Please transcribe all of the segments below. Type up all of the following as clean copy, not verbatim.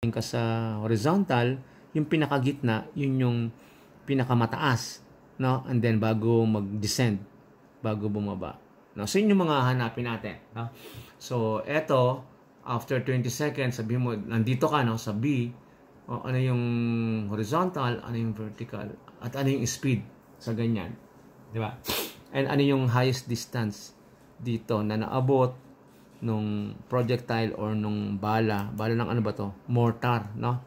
ka sa horizontal, yung pinakagitna, yun yung pinakamataas, no? And then bago mag-descend, bago bumaba. No? So yun yung mga hanapin natin, no? So eto, after 20 seconds, sabihin mo, nandito ka, no, sa B, o ano yung horizontal, ano yung vertical, at ano yung speed sa ganyan, di ba? And ano yung highest distance dito na naabot nung projectile or nung bala ng ano ba to? Mortar, no?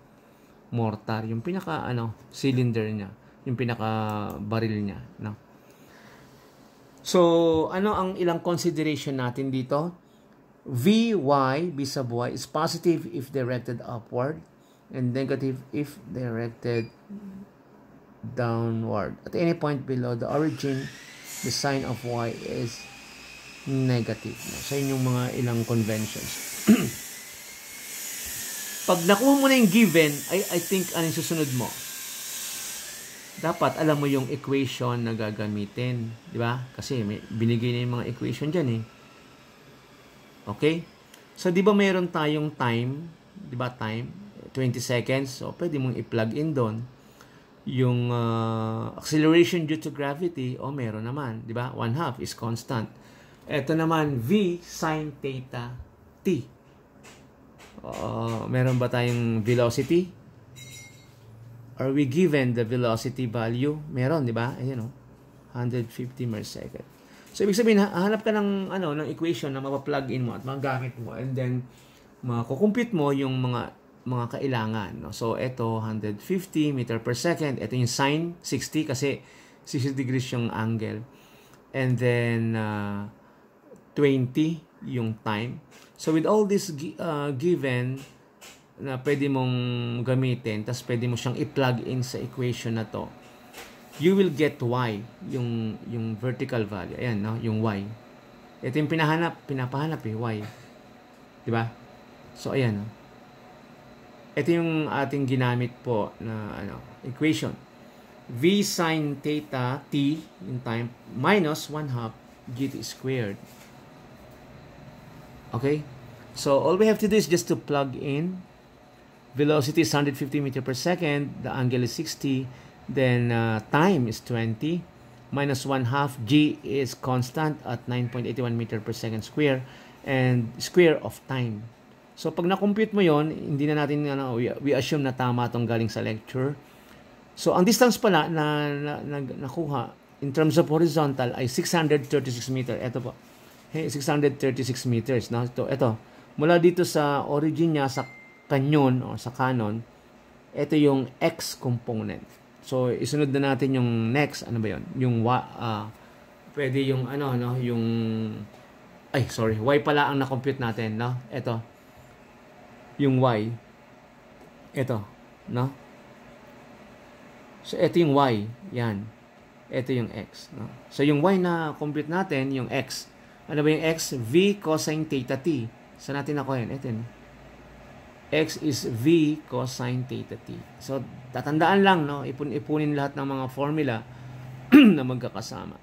Mortar, yung pinaka cylinder niya, yung pinaka baril niya, no? So, ano ang ilang consideration natin dito? V sub y is positive if directed upward and negative if directed downward. At any point below the origin, the sign of y is negative. So, yun yung mga ilang conventions. Pag nakuha mo na yung given, I think anong susunod mo? Dapat alam mo yung equation na gagamitin. Di ba? Kasi may binigay na yung mga equation dyan eh. Okay? So, di ba mayroon tayong time? Di ba time? 20 seconds. So, pwede mong i-plug in doon. Yung acceleration due to gravity, meron naman. Di ba? 1/2 is constant. Ito naman, V sine theta t. Meron ba tayong velocity? Are we given the velocity value? Meron, di ba? Ayan 150 per second. So, ibig sabihin, hanap ka ng, ng equation na mapaplug in mo at magagamit mo and then makukompute mo yung mga kailangan. No? So, ito, 150 meter per second. Ito yung sine 60 kasi 60 degrees yung angle. And then, 20 yung time. So, with all this given na pwede mong gamitin, tas pwede mo siyang i-plug in sa equation na to, you will get y, yung vertical value. Ayan, no? Yung y. Ito yung pinapahanap y. Diba? So, ayan, no? Ito yung ating ginamit po na equation. V sine theta t in time minus 1/2 gt squared. Okay? So, all we have to do is just to plug in. Velocity is 150 meter per second. The angle is 60. Then, time is 20. Minus 1/2. G is constant at 9.81 meter per second square. And square of time. So, pag na-compute mo yon, hindi na natin, we assume na tama itong galing sa lecture. So, ang distance pala na nakuha in terms of horizontal ay 636 meter. Ito po. Hey, 636 meters. No? Ito. Mula dito sa origin niya sa canyon o sa canon, ito yung x component. So, isunod na natin yung next. Ano ba yun? Yung pwede yung yung y pala ang na-compute natin. No? Ito. Yung y. Ito. No? So, ito yung y. Yan. Ito yung x. No? So, yung y na compute natin, yung x. Ano ba yung x? V cosine theta t. Saan natin nakuha yun? Ito yun. X is V cosine theta t. So, tatandaan lang, no? Ipunin lahat ng mga formula na magkakasama.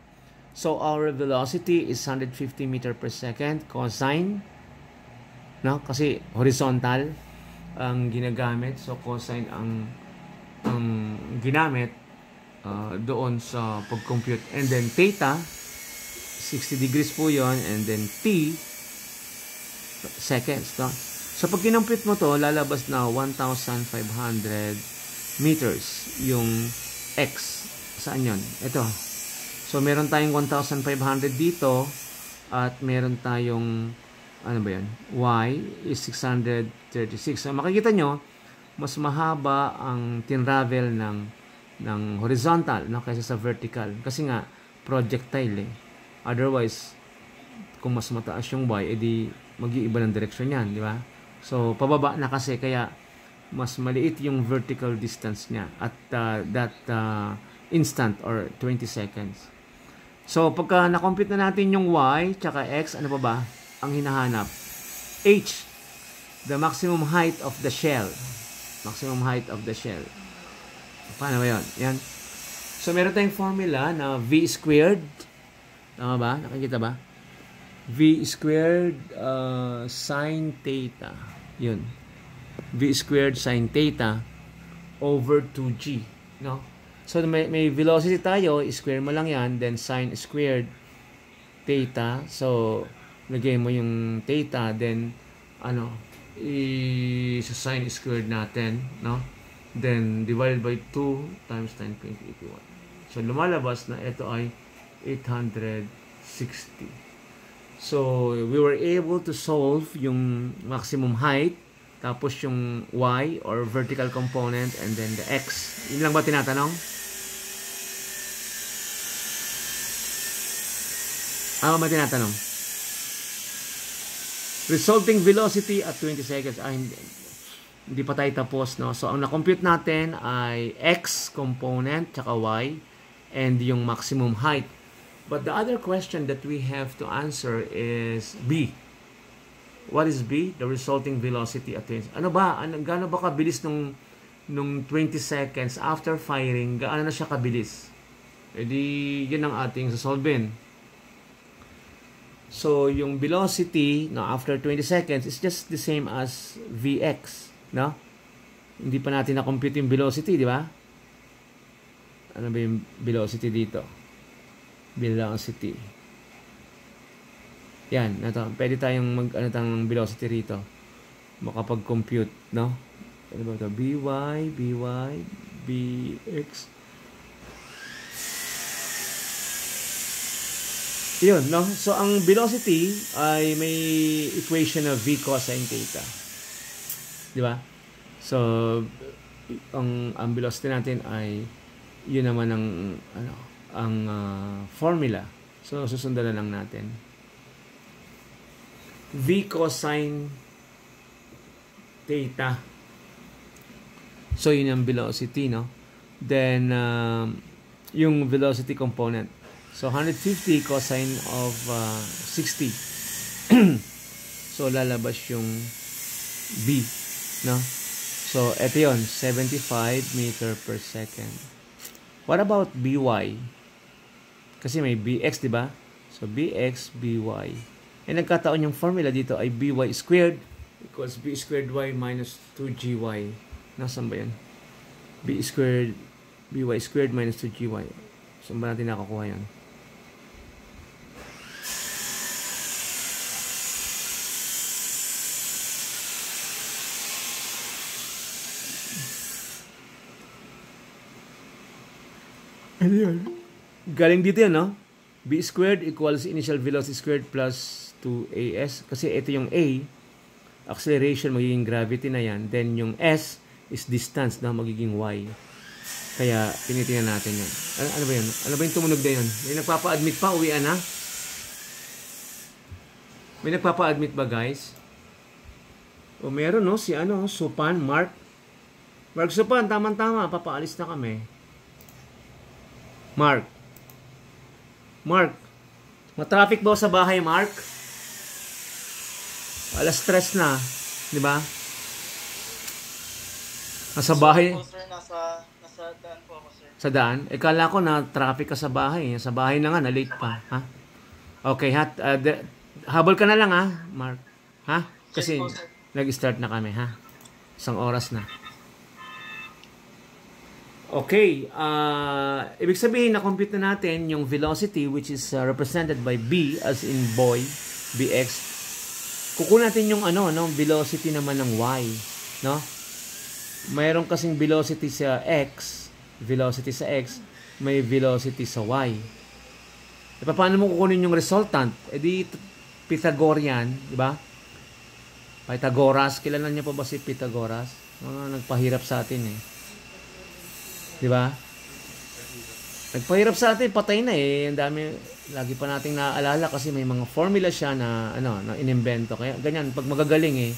So, our velocity is 150 meter per second cosine. No? Kasi horizontal ang ginagamit. So, cosine ang ginamit doon sa pag-compute. And then, theta, 60 degrees po yon, and then t seconds. No? So, pag kinompute mo to, lalabas na 1,500 meters yung x. Saan yun? Ito. So, meron tayong 1,500 dito at meron tayong ano ba yun? Y is 636. So, makikita nyo, mas mahaba ang tinravel ng horizontal, no, kaysa sa vertical. Kasi nga, projectile eh. Otherwise, kung mas mataas yung y, edi mag-iiba ng direksyon yan, di ba? So, pababa na kasi, kaya mas maliit yung vertical distance niya at that instant or 20 seconds. So, pagka na-compute na natin yung y tsaka x, ano pa ba ang hinahanap? H, the maximum height of the shell. Maximum height of the shell. Paano ba yun? Yan. So, meron tayong formula na v squared. Tama ba? Nakikita ba? V squared sine theta. Yun. V squared sine theta over 2G, no? So may velocity tayo, square mo lang yan, then sine squared theta. So lagay mo yung theta, then i-sine squared natin, no? Then divided by 2 times 9.81. So lumalabas na ito ay 860. So we were able to solve yung maximum height, tapos yung y or vertical component, and then the x. Yun lang ba tinatanong? Ano ba tinatanong? Resulting velocity at 20 seconds. Hindi pa tayo tapos, no? So ang na-compute natin ay x component tsaka y and yung maximum height. But the other question that we have to answer is B. What is B? The resulting velocity at 20. Gaano ba kabilis nung 20 seconds after firing? Gaano na siya kabilis? E di, yun ang ating sasolvin. So, yung velocity after 20 seconds is just the same as Vx, no? Hindi pa natin na-compute yung velocity, di ba? Ano ba yung velocity dito? Velocity. Yan, pwede tayong ng velocity rito. Makapag-compute, no? Ano ba ito? By, Bx. Yun, no? So, ang velocity ay may equation na v cosine theta. Di ba? So, ang velocity natin ay yun naman ang formula. So, susundan na lang natin. V cosine theta. So, yun ang velocity, no? Then, yung velocity component. So, 150 cosine of 60. So, lalabas yung B, no? So, eto yun, 75 meter per second. What about By? Kasi may Bx, di ba? So, Bx, By. And nagkataon yung formula dito ay By squared equals B squared Y minus 2Gy. Nasaan ba yan? B squared, By squared minus 2Gy. Saan ba natin nakakuha yan? Ano yun? Galing dito yan, no? B squared equals initial velocity squared plus 2as. Kasi ito yung A, acceleration, magiging gravity na yan. Then yung S is distance na magiging Y. Kaya, tinitingnan natin yan. Ano ba yan? Ano ba yung tumunog na yan? May nagpapa-admit pa? Uwian na? May nagpapa-admit ba, guys? O meron, no? Si Supan, Mark. Mark Supan, tama-tama. Papaalis na kami. Mark, matraffic ba sa bahay, Mark? Alas 3 na, di ba? Nasa bahay? Sir, nasa daan po ako, sir. Sa daan? Kala ko na traffic ka sa bahay. Sa bahay na nga, na-late pa. Ha? Okay, habol ka na lang, ha, Mark? Ha? Kasi nag-start na kami, ha? 1 oras na. Okay, ibig sabihin na-compute na natin yung velocity which is represented by B as in boy, Bx. Kukunin natin yung velocity naman ng Y, no? Mayroon kasing velocity sa X, may velocity sa Y. E paano mo kukunin yung resultant? E di Pythagorean, di ba? Pythagoras, kilala niyo pa ba si Pythagoras? Nagpahirap sa atin eh. Di ba? Nagpahirap sa atin, patay na eh. Ang dami, lagi pa nating naaalala kasi may mga formula siya na inimbento. Kaya ganyan, pag magagaling eh,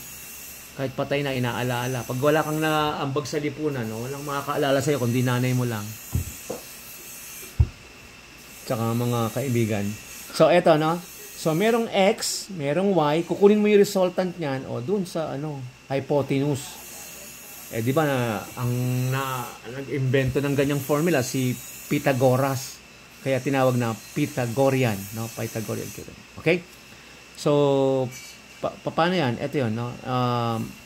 kahit patay na, inaalaala. Pag wala kang naambag sa lipunan, walang makakaalala sa'yo kundi nanay mo lang. Tsaka mga kaibigan. So, eto, no? So, merong X, merong Y. Kukunin mo yung resultant niyan, dun sa, hypotenuse. Di ba nag-invento ng ganyang formula si Pythagoras. Kaya tinawag na Pythagorean, no? Pythagorean. Okay? So, paano yan? Ito yun, no?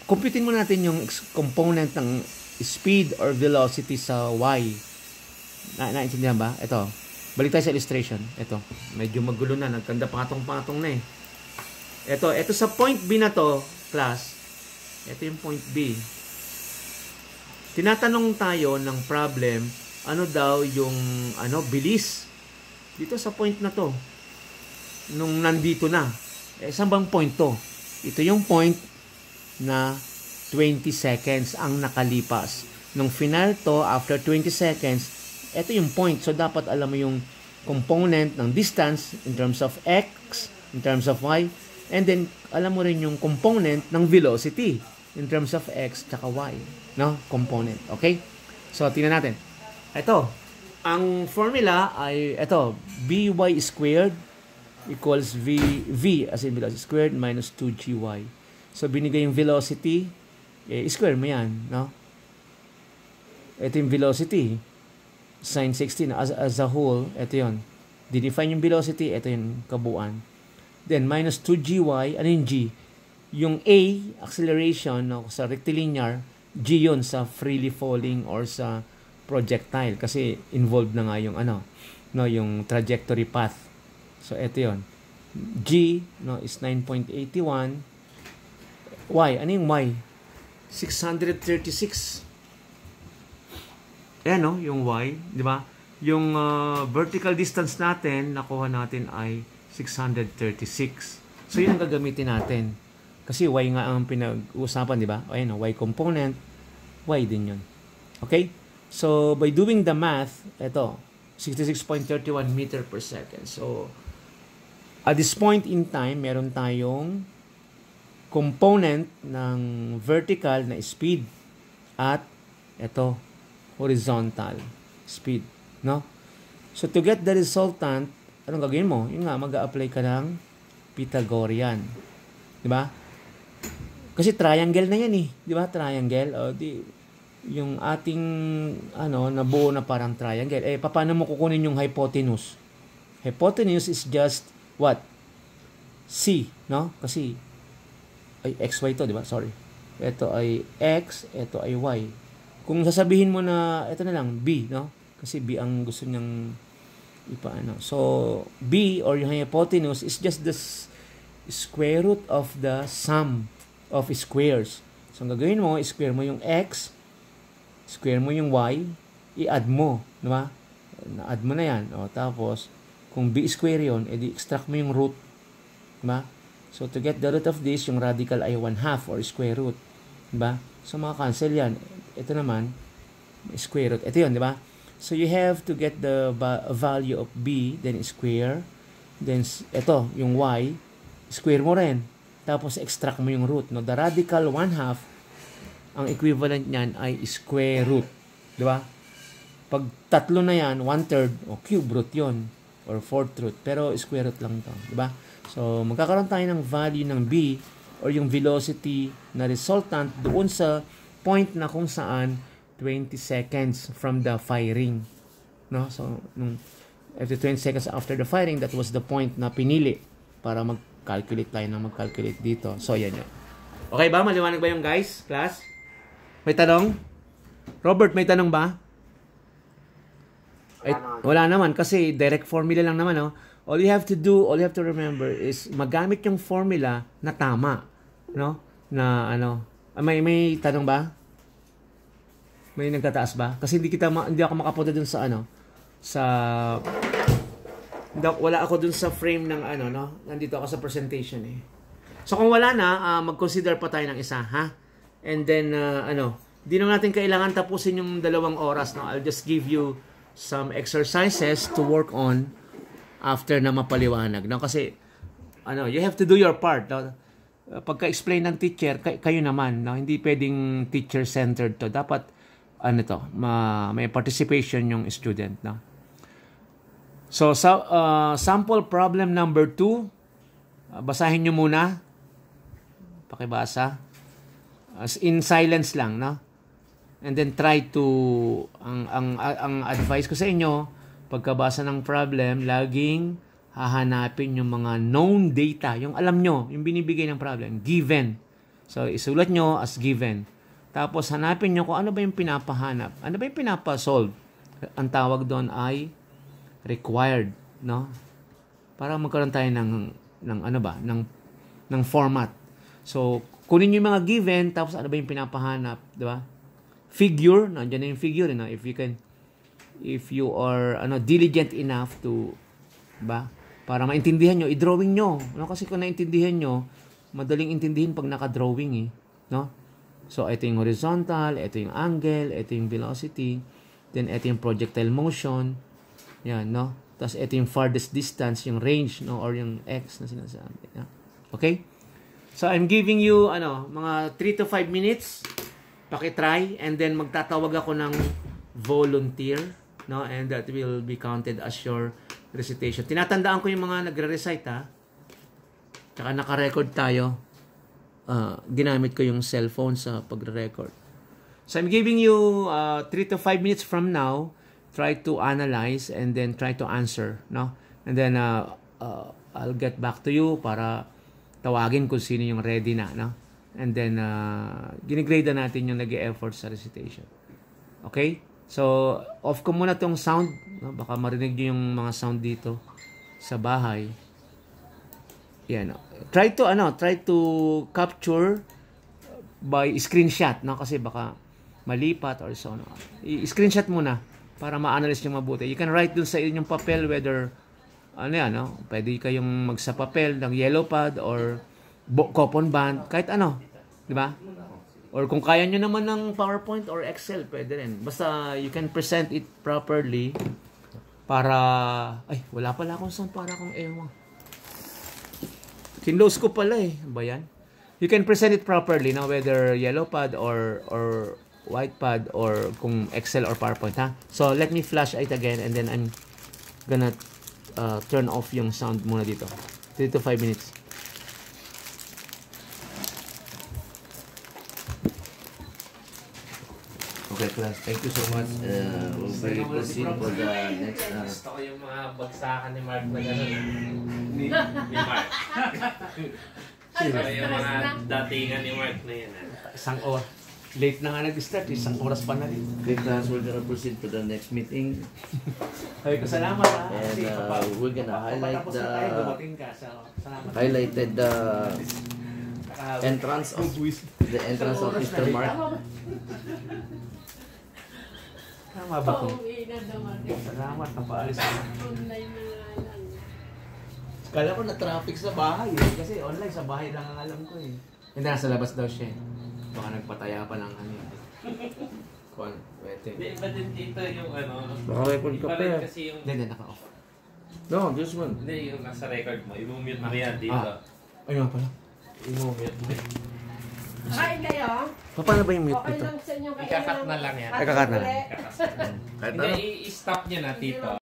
Computin muna natin yung component ng speed or velocity sa y. Naintindihan ba? Ito. Balik tayo sa illustration. Ito. Medyo magulo na. Nagkanda patong-patong na eh. Ito sa point B na to, class. Ito yung point B. Tinatanong tayo ng problem, ano daw yung bilis dito sa point na to. Nung nandito na. Saan bang point to? Ito yung point na 20 seconds ang nakalipas. Nung final to, after 20 seconds, ito yung point. So, dapat alam mo yung component ng distance in terms of x, in terms of y, and then, alam mo rin yung component ng velocity in terms of x tsaka y. No? Component. Okay? So, tingnan natin. Ito. Ang formula ay, ito, by squared equals v as in velocity squared minus 2gy. So, binigay yung velocity, square mo yan, no? Ito yung velocity, sin 60 as a whole, ito yun. Define yung velocity, ito yung kabuuan. Then, minus 2gy, ano yung g? Yung a, acceleration, no, sa rectilinear, g yun sa freely falling or sa projectile. Kasi involved na nga yung yung trajectory path. So, ito yun. G, no, is 9.81. Y, ano yung Y? 636. Ayan, no, yung Y, di ba? Yung vertical distance natin, nakuha natin ay 636. So, yun ang gagamitin natin. Kasi Y nga ang pinag-uusapan, di ba? Ayan, no, Y component, Y din yun. Okay? So, by doing the math, ito, 66.31 meter per second. So, at this point in time, meron tayong component ng vertical na speed at ito, horizontal speed, no? So, to get the resultant, anong gagawin mo? Yung nga, mag-a-apply ka ng Pythagorean. Di ba? Kasi triangle na yan eh. Di ba? Triangle. O, yung ating, nabuo na parang triangle. Paano mo kukunin yung hypotenuse? Hypotenuse is just what? C, no? Kasi, XY to, di ba? Sorry. Ito ay X, ito ay Y. Kung sasabihin mo na, ito na lang, B, no? Kasi B ang gusto niyang ipaano. So, B or yung hypotenuse is just the square root of the sum of squares. So, ang gagawin mo, square mo yung X, square mo yung Y, i-add mo, di ba? Na-add mo na yan. O, tapos, kung B square yun, edi extract mo yung root. Di ba? So, to get the root of this, yung radical ay 1/2 or square root. Di ba? So, maka-cancel yan. Ito naman, square root. Ito yun, di ba? So, you have to get the value of B, then square. Then, ito, yung Y, square mo rin. Tapos, extract mo yung root. No? The radical 1/2, ang equivalent niyan ay square root. Di ba? Pag tatlo na yan, 1/3, o cube root yun. Or 4th root. Pero, square root lang to. Di ba? So, magkakaroon tayo ng value ng B or yung velocity na resultant doon sa point na kung saan 20 seconds from the firing. No? So, after 20 seconds after the firing, that was the point na pinili para mag-calculate tayo na mag-calculate dito. So, yan yan. Okay ba? Maliwanag ba yung guys? Class? May tanong? Robert, may tanong ba? Wala naman kasi direct formula lang naman, no? All you have to remember is magamit yung formula na tama, no? Na may tanong ba? May nagtataas ba? Kasi hindi ako makapunta dun sa wala ako dun sa frame ng no? Nandito ako sa presentation eh. So kung wala na, mag-consider pa tayo ng isa, ha? And then di naman natin kailangan tapusin yung 2 oras, no? I'll just give you some exercises to work on after na mapaliwanag, no? Kasi you have to do your part, no? Pagka-explain ng teacher, kayo naman, no? Hindi pwedeng teacher-centered to. Dapat may participation yung student, no? So sample problem number 2, basahin nyo muna. Pakibasa in silence lang, no? And then try to ang advice ko sa inyo, pagkabasa ng problem, laging hahanapin yung mga known data, yung alam nyo, yung binibigay ng problem, given. So, isulat nyo as given. Tapos, hanapin nyo kung ano ba yung pinapahanap. Ano ba yung pinapasolve? Ang tawag doon ay required, no? Para magkaroon tayo ng ano ba, ng format. So, kunin nyo yung mga given, tapos ano ba yung pinapahanap, di ba? Figure, nandiyan na yung figure, no? If you are diligent enough to, ba? Para maintindihan nyo, i-drawing nyo. No? Kasi kung naintindihan nyo, madaling intindihin pag naka-drawing eh. No? So, ito yung horizontal, ito yung angle, ito yung velocity, then ito yung projectile motion. Yan, no? Tapos ito yung farthest distance, yung range, no? Or yung x na sinasabi. Yeah? Okay? So, I'm giving you, mga 3 to 5 minutes. Pakitry, and then magtatawag ako ng volunteer, no? And that will be counted as your recitation. Tinatandaan ko yung mga nagre-recite, ha? Tsaka naka-record tayo. Ginamit ko yung cellphone sa pagre-record. So, I'm giving you 3 to 5 minutes from now. Try to analyze and then try to answer, no? And then, I'll get back to you para tawagin kung sino yung ready na, no? And then, ginigrade na natin yung nag-e-effort sa recitation. Okay? So, off ko muna tong sound. No? Baka marinig nyo yung mga sound dito sa bahay. Yan. Try to capture by screenshot. No? Kasi baka malipat or so. No? I-screenshot muna para ma-analyze nyo mabuti. You can write dun sa inyong papel whether, no? Pwede kayong magsa papel ng yellow pad or coupon band. Kahit ano. Diba? Or kung kaya nyo naman ng PowerPoint or Excel, pwede rin. Basta you can present it properly para... Ay, wala pala akong sound para akong ewan. Kinlose ko pala eh. Ba yan? You can present it properly, no? Whether yellow pad or white pad or kung Excel or PowerPoint, ha? So, let me flash it again and then I'm gonna turn off yung sound muna dito. 3 to 5 minutes. Okay, class. Thank you so much. We'll proceed for the next. Gusto ko yung mga bagsakan ni Mark na gano'n. Ni Mark. Sino? Yung mga datingan ni Mark na yan. Isang oras. Late na nga nag-start. Isang oras pa na rin. Okay, class. We're gonna proceed to the next meeting. Ay, salamat ha. And we're gonna highlight the entrance of Mr. Mark. Tama ba ito? Salamat, napaalis ka. Online na nga lang. Kala ko na traffic sa bahay eh. Kasi online sa bahay lang ang alam ko eh. Hindi, nasa labas daw siya eh. Baka nagpataya pa ng ano eh. Kung wete. Hindi, iba din dito yung Baka may pun ka iba pa rin eh. kasi yung... Hindi, naka-off. No, this one. Hindi, yung nasa record mo. I-mute mo yan dito. Ayun pala. I-mute mo. Kain kayo? Paano ba yung mute Okay dito? lang sa inyo. Ikakat na lang yan. Ikakat na lang. Kahit Hindi, i-stop niya na, tito.